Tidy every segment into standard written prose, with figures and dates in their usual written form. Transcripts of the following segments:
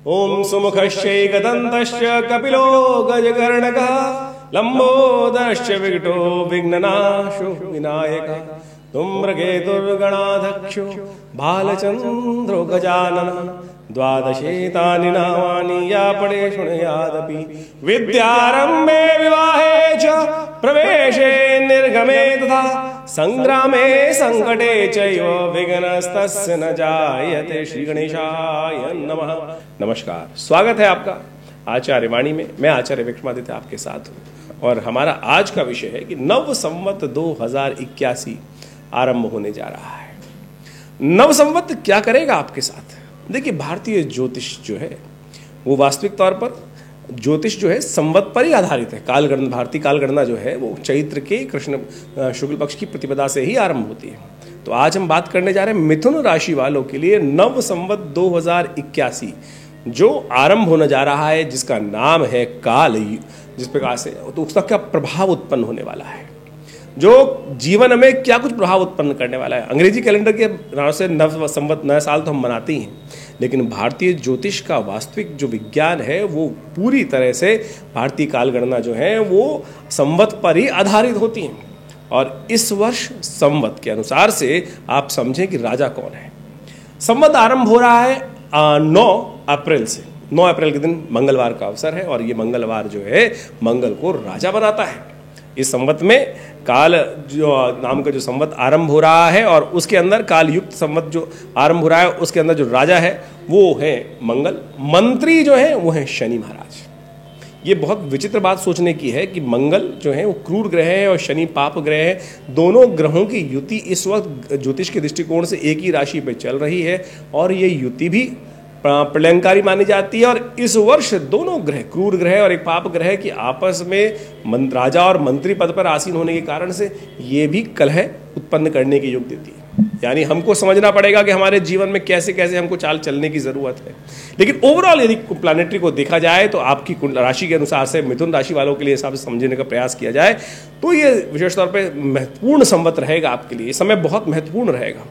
ओम सुमुखश्चैकदन्तश्च कपिलो गजकर्णकः लंबोदरश्च विकटो विघ्ननाशो विनायकः धूम्रकेतुर्गणाध्यक्षो बालचन्द्रो गजाननः द्वादशेतानि नामानि या पठे शृणुयादपि विद्यारम्भे विवाहे च प्रवेशे निर्गमे तथा संग्रामे संकटे चैव विघ्नस्तस्य न जायते। श्री गणेशाय नमः। नमस्कार, स्वागत है आपका आचार्य वाणी में। मैं आचार्य विक्रमादित्य आपके साथ हूँ और हमारा आज का विषय है कि नव संवत 2081 आरंभ होने जा रहा है। नव संवत क्या करेगा आपके साथ? देखिए, भारतीय ज्योतिष जो है वो वास्तविक तौर पर ज्योतिष जो है संवत पर ही आधारित है। कालगणना, भारतीय कालगणना जो है वो चैत्र के कृष्ण शुक्ल पक्ष की प्रतिपदा से ही आरंभ होती है। तो आज हम बात करने जा रहे हैं मिथुन राशि वालों के लिए नव संवत 2081 जो आरंभ होने जा रहा है, जिसका नाम है काल। जिस प्रकार से तो उसका क्या प्रभाव उत्पन्न होने वाला है, जो जीवन में क्या कुछ प्रभाव उत्पन्न करने वाला है। अंग्रेजी कैलेंडर के नाम से नव संवत, नया साल तो हम मनाते ही हैं, लेकिन भारतीय ज्योतिष का वास्तविक जो विज्ञान है वो पूरी तरह से भारतीय कालगणना जो है वो संवत पर ही आधारित होती है। और इस वर्ष संवत के अनुसार से आप समझें कि राजा कौन है। संवत आरंभ हो रहा है 9 अप्रैल से। 9 अप्रैल के दिन मंगलवार का अवसर है और ये मंगलवार जो है मंगल को राजा बनाता है। इस संवत में काल जो नाम का जो संवत आरंभ हो रहा है और उसके अंदर काल युक्त संवत जो आरंभ हो रहा है उसके अंदर जो राजा है वो है मंगल। मंत्री जो है वो है शनि महाराज। ये बहुत विचित्र बात सोचने की है कि मंगल जो है वो क्रूर ग्रह है और शनि पाप ग्रह है। दोनों ग्रहों की युति इस वक्त ज्योतिष के दृष्टिकोण से एक ही राशि पे चल रही है और ये युति भी प्रलयंकारी मानी जाती है। और इस वर्ष दोनों ग्रह, क्रूर ग्रह और एक पाप ग्रह की आपस में राजा और मंत्री पद पर आसीन होने के कारण से ये भी कलह उत्पन्न करने के योग देती है। यानी हमको समझना पड़ेगा कि हमारे जीवन में कैसे कैसे हमको चाल चलने की जरूरत है। लेकिन ओवरऑल यदि प्लैनेटरी को देखा जाए तो आपकी राशि के अनुसार से मिथुन राशि वालों के लिए हिसाब से समझने का प्रयास किया जाए तो ये विशेष तौर पर महत्वपूर्ण संवत रहेगा आपके लिए। ये समय बहुत महत्वपूर्ण रहेगा।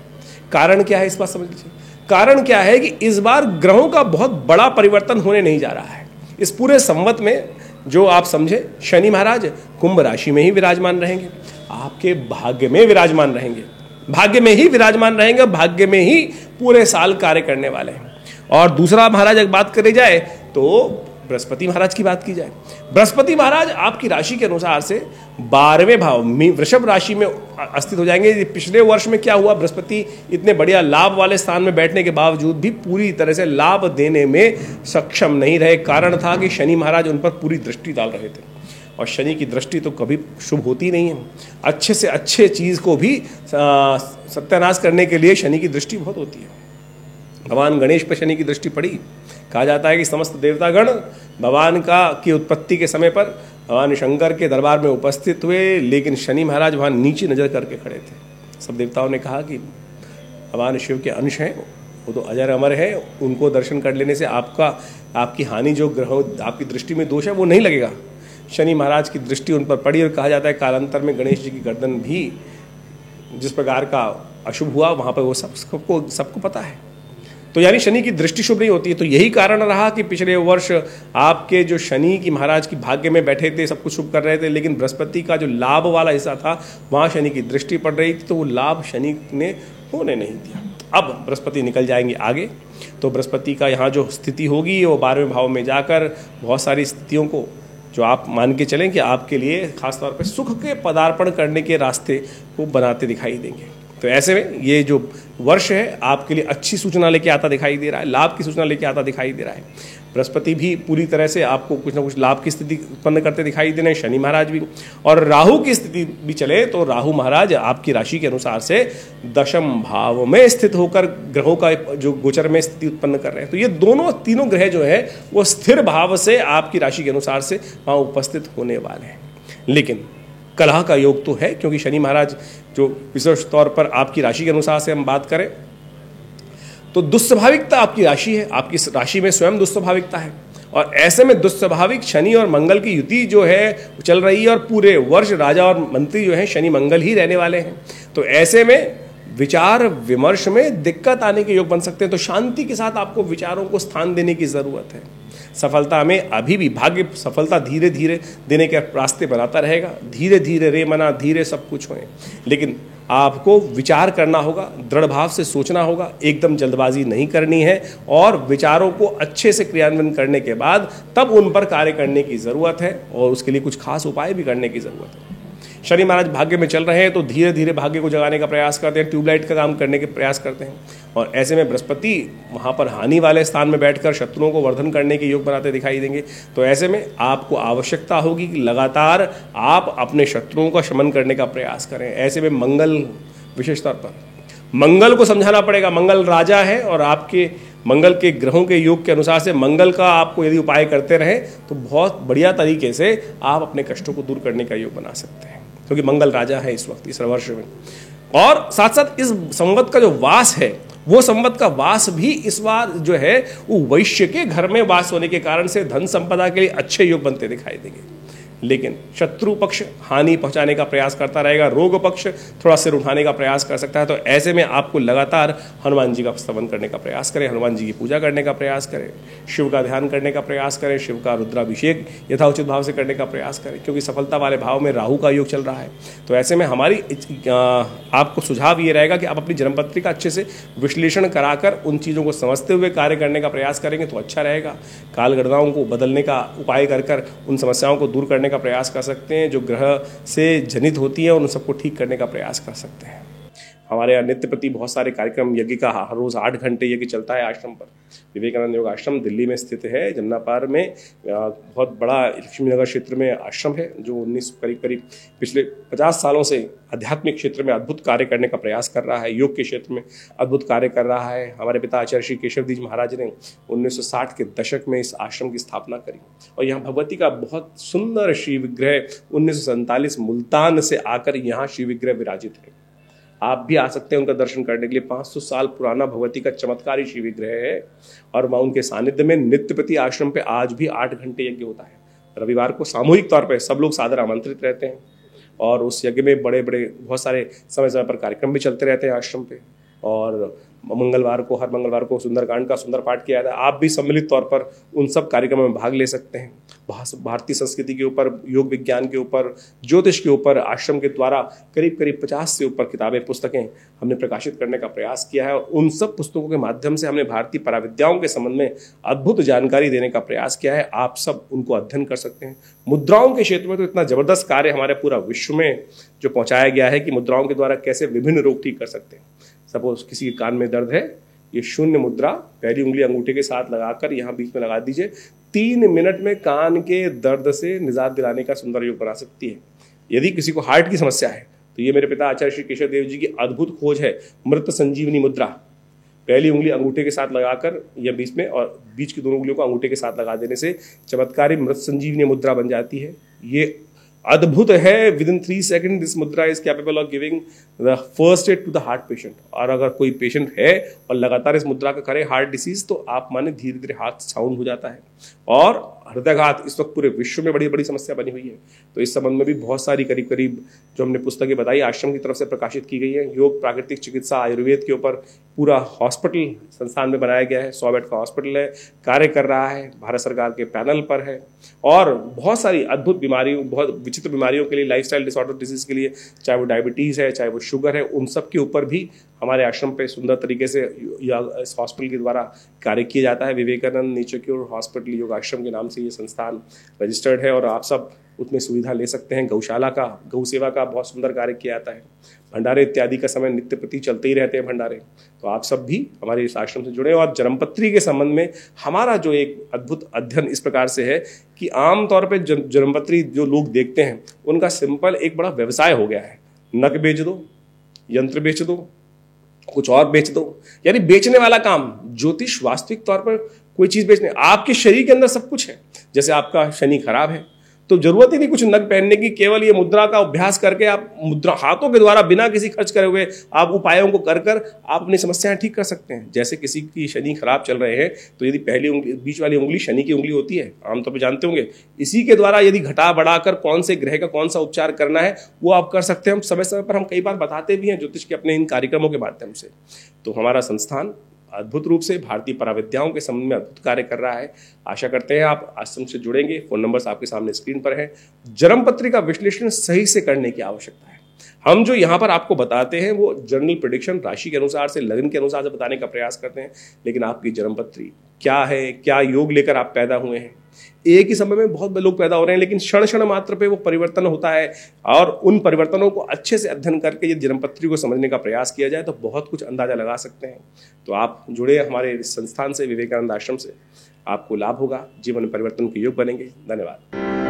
कारण क्या है, इस बात समझ लीजिए। कारण क्या है कि इस बार ग्रहों का बहुत बड़ा परिवर्तन होने नहीं जा रहा है। इस पूरे संवत में जो आप समझे, शनि महाराज कुंभ राशि में ही विराजमान रहेंगे, आपके भाग्य में विराजमान रहेंगे, भाग्य में ही विराजमान रहेंगे, भाग्य में ही पूरे साल कार्य करने वाले हैं। और दूसरा महाराज अगर बात करी जाए तो बृहस्पति महाराज की बात की जाए। बृहस्पति महाराज आपकी राशि के अनुसार से 12वें भाव में वृषभ राशि में स्थित हो जाएंगे। पिछले वर्ष में क्या हुआ, बृहस्पति इतने बढ़िया लाभ वाले स्थान में बैठने के बावजूद भी पूरी तरह से लाभ देने में सक्षम नहीं रहे। कारण था कि शनि महाराज उन पर पूरी दृष्टि डाल रहे थे और शनि की दृष्टि तो कभी शुभ होती नहीं है। अच्छे से अच्छे चीज़ को भी सत्यानाश करने के लिए शनि की दृष्टि बहुत होती है। भगवान गणेश पर शनि की दृष्टि पड़ी। कहा जाता है कि समस्त देवतागण भगवान की उत्पत्ति के समय पर भगवान शंकर के दरबार में उपस्थित हुए, लेकिन शनि महाराज वहाँ नीचे नजर करके खड़े थे। सब देवताओं ने कहा कि भगवान शिव के अंश हैं, वो तो अजर अमर है, उनको दर्शन कर लेने से आपकी हानि, जो ग्रहों आपकी दृष्टि में दोष है वो नहीं लगेगा। शनि महाराज की दृष्टि उन पर पड़ी और कहा जाता है कालांतर में गणेश जी की गर्दन भी जिस प्रकार का अशुभ हुआ वहाँ पर वो सबको पता है। तो यानी शनि की दृष्टि शुभ नहीं होती है। तो यही कारण रहा कि पिछले वर्ष आपके जो शनि की महाराज की भाग्य में बैठे थे, सब कुछ शुभ कर रहे थे, लेकिन बृहस्पति का जो लाभ वाला हिस्सा था वहाँ शनि की दृष्टि पड़ रही थी, तो वो लाभ शनि ने होने नहीं दिया। अब बृहस्पति निकल जाएंगे आगे, तो बृहस्पति का यहाँ जो स्थिति होगी वो 12वें भाव में जाकर बहुत सारी स्थितियों को जो आप मान के चलें कि आपके लिए खासतौर पर सुख के पदार्पण करने के रास्ते को बनाते दिखाई देंगे। तो ऐसे में ये जो वर्ष है आपके लिए अच्छी सूचना लेके आता दिखाई दे रहा है, लाभ की सूचना लेके आता दिखाई दे रहा है। बृहस्पति भी पूरी तरह से आपको कुछ ना कुछ लाभ की स्थिति उत्पन्न करते दिखाई दे रहे हैं, शनि महाराज भी। और राहु की स्थिति भी चले तो राहु महाराज आपकी राशि के अनुसार से 10वें भाव में स्थित होकर ग्रहों का जो गोचर में स्थिति उत्पन्न कर रहे हैं। तो ये तीनों ग्रह जो है वो स्थिर भाव से आपकी राशि के अनुसार से वहाँ उपस्थित होने वाले हैं। लेकिन कलह का योग तो है, क्योंकि शनि महाराज जो विशेष तौर पर आपकी राशि के अनुसार से हम बात करें तो दुस्वाभाविकता आपकी राशि है, आपकी राशि में स्वयं दुस्वाभाविकता है। और ऐसे में दुस्वाभाविक शनि और मंगल की युति जो है चल रही है और पूरे वर्ष राजा और मंत्री जो है शनि मंगल ही रहने वाले हैं। तो ऐसे में विचार विमर्श में दिक्कत आने के योग बन सकते हैं। तो शांति के साथ आपको विचारों को स्थान देने की जरूरत है। सफलता में अभी भी भाग्य सफलता धीरे धीरे देने के रास्ते बनाता रहेगा। धीरे धीरे रे मना धीरे सब कुछ होए, लेकिन आपको विचार करना होगा, दृढ़ भाव से सोचना होगा, एकदम जल्दबाजी नहीं करनी है और विचारों को अच्छे से क्रियान्वयन करने के बाद तब उन पर कार्य करने की जरूरत है और उसके लिए कुछ खास उपाय भी करने की जरूरत है। शनि महाराज भाग्य में चल रहे हैं तो धीरे धीरे भाग्य को जगाने का प्रयास करते हैं, ट्यूबलाइट का काम करने के प्रयास करते हैं और ऐसे में बृहस्पति वहाँ पर हानि वाले स्थान में बैठकर शत्रुओं को वर्धन करने के योग बनाते दिखाई देंगे। तो ऐसे में आपको आवश्यकता होगी कि लगातार आप अपने शत्रुओं का शमन करने का प्रयास करें। ऐसे में मंगल विशेष तौर पर मंगल को समझाना पड़ेगा। मंगल राजा है और आपके मंगल के ग्रहों के योग के अनुसार से मंगल का आपको यदि उपाय करते रहें तो बहुत बढ़िया तरीके से आप अपने कष्टों को दूर करने का योग बना सकते हैं, क्योंकि मंगल राजा है इस वक्त इस वर्ष में। और साथ साथ इस संवत का जो वास है वो संवत का वास भी इस बार जो है वो वैश्य के घर में वास होने के कारण से धन संपदा के लिए अच्छे योग बनते दिखाई देंगे। लेकिन शत्रु पक्ष हानि पहुंचाने का प्रयास करता रहेगा, रोग पक्ष थोड़ा सिर उठाने का प्रयास कर सकता है। तो ऐसे में आपको लगातार हनुमान जी का स्तवन करने का प्रयास करें, हनुमान जी की पूजा करने का प्रयास करें, शिव का ध्यान करने का प्रयास करें, शिव का रुद्राभिषेक यथाउचित भाव से करने का प्रयास करें, क्योंकि सफलता वाले भाव में राहु का योग चल रहा है। तो ऐसे में हमारी आपको सुझाव ये रहेगा कि आप अपनी जन्मपत्री का अच्छे से विश्लेषण कराकर उन चीज़ों को समझते हुए कार्य करने का प्रयास करेंगे तो अच्छा रहेगा। काल गणनाओं को बदलने का उपाय कर उन समस्याओं को दूर करने का प्रयास कर सकते हैं जो ग्रह से जनित होती है, उन सबको ठीक करने का प्रयास कर सकते हैं। हमारे यहाँ नित्य प्रति बहुत सारे कार्यक्रम, यज्ञ का हर रोज 8 घंटे यज्ञ चलता है आश्रम पर। विवेकानंद योग आश्रम दिल्ली में स्थित है, जमुना पार में बहुत बड़ा लक्ष्मी नगर क्षेत्र में आश्रम है जो करीब पिछले 50 सालों से आध्यात्मिक क्षेत्र में अद्भुत कार्य करने का प्रयास कर रहा है, योग के क्षेत्र में अद्भुत कार्य कर रहा है। हमारे पिता आचार्य श्री केशवदीज महाराज ने 1960 के दशक में इस आश्रम की स्थापना करी और यहाँ भगवती का बहुत सुंदर श्री विग्रह 1947 मुल्तान से आकर यहाँ श्री विग्रह विराजित है। आप भी आ सकते हैं उनका दर्शन करने के लिए। 500 साल पुराना भगवती का चमत्कारी शिव विग्रह है और वहाँ उनके सानिध्य में नित्य प्रति आश्रम पे आज भी 8 घंटे यज्ञ होता है। रविवार को सामूहिक तौर पे सब लोग सादर आमंत्रित रहते हैं और उस यज्ञ में बड़े बड़े बहुत सारे समय समय पर कार्यक्रम भी चलते रहते हैं आश्रम पे। और हर मंगलवार को सुंदरकांड का सुंदर पाठ किया जाता है। आप भी सम्मिलित तौर पर उन सब कार्यक्रमों में भाग ले सकते हैं। भारतीय संस्कृति के ऊपर, योग विज्ञान के ऊपर, ज्योतिष के ऊपर आश्रम के द्वारा करीब 50 से ऊपर किताबें, पुस्तकें हमने प्रकाशित करने का प्रयास किया है और उन सब पुस्तकों के माध्यम से हमने भारतीय पराविद्याओं के संबंध में अद्भुत जानकारी देने का प्रयास किया है। आप सब उनको अध्ययन कर सकते हैं। मुद्राओं के क्षेत्र में तो इतना जबरदस्त कार्य हमारे पूरा विश्व में जो पहुंचाया गया है कि मुद्राओं के द्वारा कैसे विभिन्न रोग ठीक कर सकते हैं। सपोज किसी के कान में दर्द है, ये शून्य मुद्रा पहली उंगली अंगूठे के साथ लगाकर यहाँ बीच में लगा दीजिए। 3 मिनट में कान के दर्द से निजात दिलाने का सुंदर योग बना सकती है। यदि किसी को हार्ट की समस्या है तो ये मेरे पिता आचार्य श्री केशव देव जी की अद्भुत खोज है, मृत संजीवनी मुद्रा। पहली उंगली अंगूठे के साथ लगाकर या बीच में और बीच की दोनों उंगलियों को अंगूठे के साथ लगा देने से चमत्कारी मृत संजीवनी मुद्रा बन जाती है। ये अद्भुत है। Within 3 second this mudra is capable of giving the first aid to the heart patient. और अगर कोई पेशेंट है और लगातार इस मुद्रा का करे हार्ट डिसीज तो आप माने धीरे धीरे हार्ट साउंड हो जाता है। और हृदयघात इस वक्त पूरे विश्व में बड़ी बड़ी समस्या बनी हुई है। तो इस संबंध में भी बहुत सारी करीब जो हमने पुस्तकें बताई आश्रम की तरफ से प्रकाशित की गई है। योग, प्राकृतिक चिकित्सा, आयुर्वेद के ऊपर पूरा हॉस्पिटल संस्थान में बनाया गया है। 100 बेड का हॉस्पिटल है, कार्य कर रहा है, भारत सरकार के पैनल पर है। और बहुत सारी अद्भुत बीमारियों, बहुत विचित्र बीमारियों के लिए, लाइफस्टाइल डिसऑर्डर डिजीज के लिए, चाहे वो डायबिटीज है, चाहे वो शुगर है, उन सब के ऊपर भी हमारे आश्रम पे सुंदर तरीके से इस हॉस्पिटल के द्वारा कार्य किया जाता है। विवेकानंद नेचर क्योर हॉस्पिटल योग आश्रम के नाम से ये संस्थान रजिस्टर्ड है और आप सब उसमें सुविधा ले सकते हैं। गौशाला का, गौ सेवा का बहुत सुंदर कार्य किया जाता है। भंडारे इत्यादि का समय नित्य प्रति चलते ही रहते हैं भंडारे। तो आप सब भी हमारे इस आश्रम से जुड़े। और जन्मपत्री के संबंध में हमारा जो एक अद्भुत अध्ययन इस प्रकार से है कि आमतौर पर जन्मपत्री जो लोग देखते हैं उनका सिंपल एक बड़ा व्यवसाय हो गया है। नक बेच दो, यंत्र बेच दो, कुछ और बेच दो, यानी बेचने वाला काम। ज्योतिष वास्तविक तौर पर कोई चीज बेचने, आपके शरीर के अंदर सब कुछ है। जैसे आपका शनि खराब है तो जरूरत ही नहीं कुछ नग पहनने की, केवल ये मुद्रा का अभ्यास करके आप मुद्रा हाथों के द्वारा बिना किसी खर्च करे हुए आप उपायों को कर कर आप अपनी समस्याएं ठीक कर सकते हैं। जैसे किसी की शनि खराब चल रहे हैं तो यदि पहली उंगली, बीच वाली उंगली शनि की उंगली होती है, आमतौर पर जानते होंगे, इसी के द्वारा यदि घटा बढ़ाकर कौन से ग्रह का कौन सा उपचार करना है वो आप कर सकते हैं। हम समय समय पर हम कई बार बताते भी हैं ज्योतिष के अपने इन कार्यक्रमों के माध्यम से। तो हमारा संस्थान अद्भुत रूप से भारतीय पराविद्याओं के संबंध में अद्भुत कार्य कर रहा है। आशा करते हैं आप आश्रम से जुड़ेंगे। फोन नंबर्स आपके सामने स्क्रीन पर है। जन्म पत्री का विश्लेषण सही से करने की आवश्यकता है। हम जो यहाँ पर आपको बताते हैं वो जनरल प्रेडिक्शन राशि के अनुसार से, लग्न के अनुसार से बताने का प्रयास करते हैं, लेकिन आपकी जन्म पत्री क्या है, क्या योग लेकर आप पैदा हुए हैं। एक ही समय में बहुत लोग पैदा हो रहे हैं, लेकिन क्षण क्षण मात्र पे वो परिवर्तन होता है, और उन परिवर्तनों को अच्छे से अध्ययन करके यदि जन्मपत्री को समझने का प्रयास किया जाए तो बहुत कुछ अंदाजा लगा सकते हैं। तो आप जुड़े हमारे संस्थान से, विवेकानंद आश्रम से, आपको लाभ होगा, जीवन में परिवर्तन के योग बनेंगे। धन्यवाद।